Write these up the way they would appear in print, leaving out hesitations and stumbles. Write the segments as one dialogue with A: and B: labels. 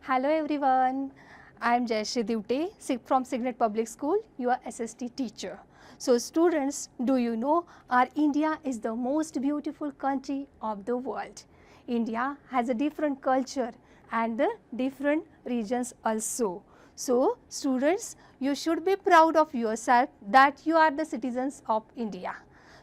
A: Hello everyone, I am Jayashree Divte from Signet Public School, your SST teacher. So students, do you know our India is the most beautiful country of the world. India has a different culture and the different regions also. So students, you should be proud of yourself that you are the citizens of India.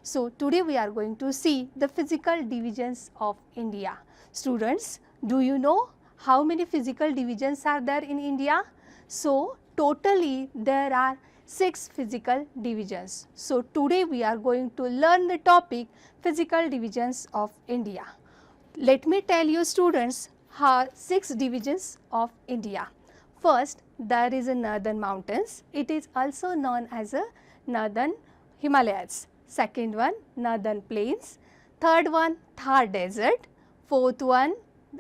A: So today we are going to see the physical divisions of India. Students, do you know how many physical divisions are there in India? So totally there are 6 physical divisions. So today we are going to learn the topic physical divisions of India. Let me tell you students how 6 divisions of India. First, there is a northern mountains. It is also known as a northern Himalayas. Second one, northern plains. Third one, Thar desert. Fourth one,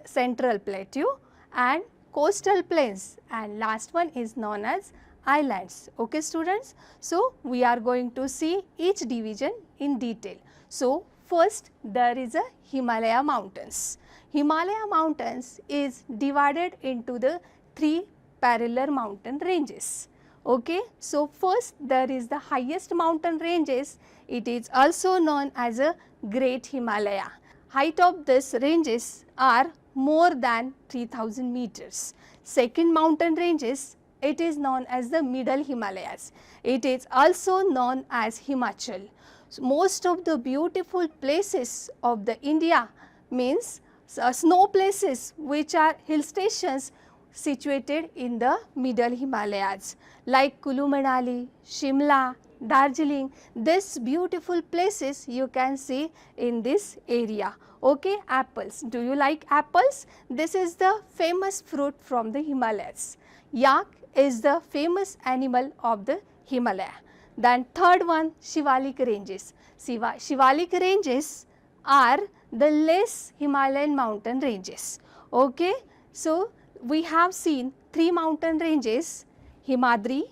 A: central plateau and coastal plains, and last one is known as islands. Okay students, so we are going to see each division in detail. So first there is a Himalaya mountains. Himalaya mountains is divided into the 3 parallel mountain ranges. Okay, so first there is the highest mountain ranges. It is also known as a Great Himalaya. Height of this ranges are more than 3000 meters. Second mountain ranges, it is known as the Middle Himalayas. It is also known as Himachal. So most of the beautiful places of the India means snow places which are hill stations situated in the Middle Himalayas like Kulu Manali, Shimla, Darjeeling. These beautiful places you can see in this area. Okay, apples. Do you like apples? This is the famous fruit from the Himalayas. Yak is the famous animal of the Himalaya. Then third one, Shivalik ranges. Shivalik ranges are the less Himalayan mountain ranges. Okay, so we have seen 3 mountain ranges, Himadri,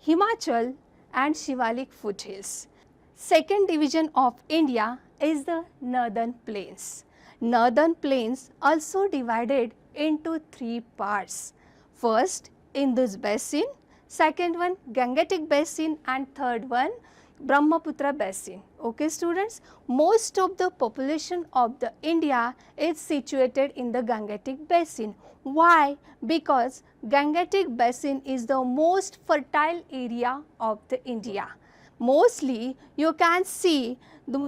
A: Himachal and Shivalik foothills. Second division of India is the northern plains. Northern plains also divided into 3 parts. First, Indus basin, second one Gangetic basin and third one Brahmaputra basin. Okay students, most of the population of the India is situated in the Gangetic basin. Why? Because Gangetic basin is the most fertile area of the India. Mostly you can see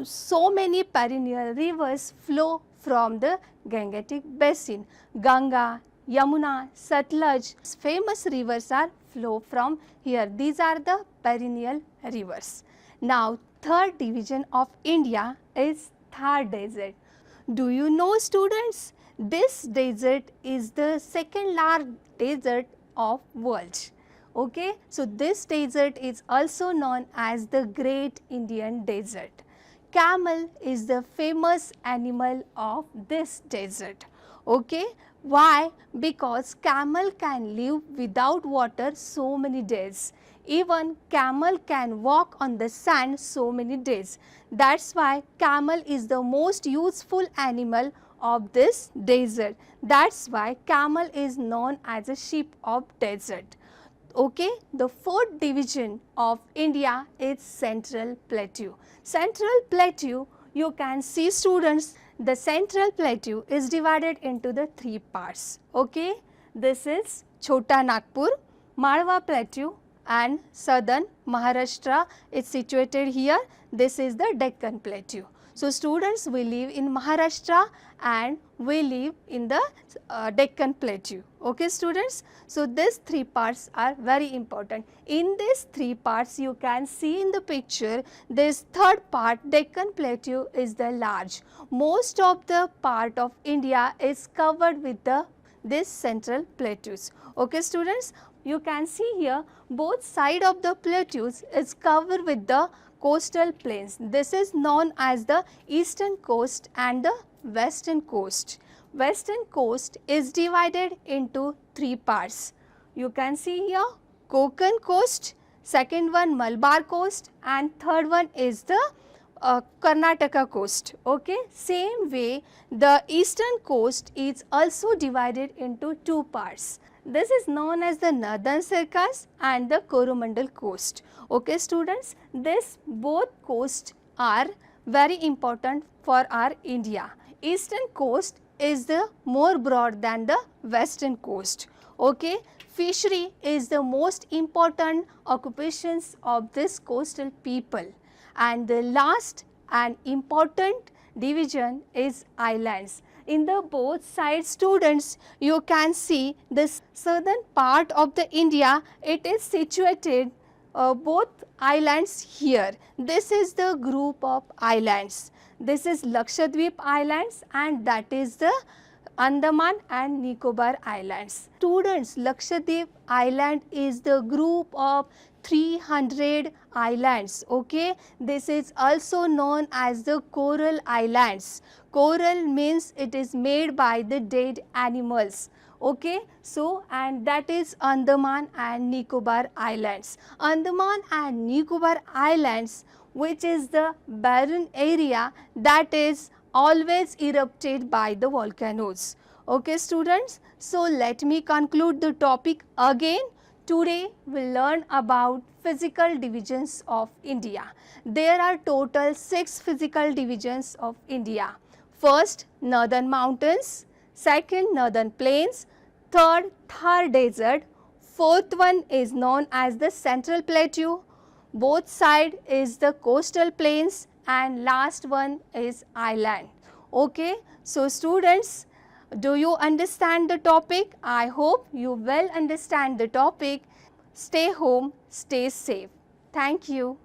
A: so many perennial rivers flow from the Gangetic basin. Ganga, Yamuna, Satluj, famous rivers are flow from here. These are the perennial rivers. Now third division of India is Thar desert. Do you know students? This desert is the second large desert of world. Okay, so this desert is also known as the Great Indian Desert. Camel is the famous animal of this desert. Okay, why? Because camel can live without water so many days. Even camel can walk on the sand so many days. That's why camel is the most useful animal of this desert. That's why camel is known as a sheep of desert. Okay, the fourth division of India is Central Plateau. Central Plateau, you can see students, the Central Plateau is divided into the 3 parts. Okay, this is Chota Nagpur, Malwa Plateau and Southern Maharashtra is situated here. This is the Deccan Plateau. So students, we live in Maharashtra and we live in the Deccan Plateau. Okay students, so these 3 parts are very important. In these 3 parts you can see in the picture, this third part Deccan Plateau is the large. Most of the part of India is covered with this central plateaus. Okay students, you can see here both side of the plateaus is covered with the coastal plains. This is known as the eastern coast and the western coast. Western coast is divided into 3 parts. You can see here Konkan coast, second one Malabar coast and third one is the Karnataka coast. Okay, same way the eastern coast is also divided into two parts. This is known as the northern circus and the Coromandel coast. Okay students, this both coasts are very important for our India. Eastern coast is the more broad than the western coast. Okay, fishery is the most important occupations of this coastal people. And the last and important division is islands. In the both sides students, you can see this southern part of the India, it is situated both islands here. This is the group of islands. This is Lakshadweep Islands and that is the Andaman and Nicobar Islands. Students, Lakshadweep Island is the group of 300 islands. Okay, this is also known as the coral islands. Coral means it is made by the dead animals. Okay, so and that is Andaman and Nicobar Islands. Andaman and Nicobar Islands, which is the barren area that is always erupted by the volcanoes. Okay students, so let me conclude the topic again. Today we will learn about physical divisions of India. There are total 6 physical divisions of India. First, northern mountains, second, northern plains, third, Thar desert, fourth one is known as the central plateau, both side is the coastal plains and last one is island. Okay, so students, do you understand the topic? I hope you well understand the topic. Stay home, stay safe. Thank you.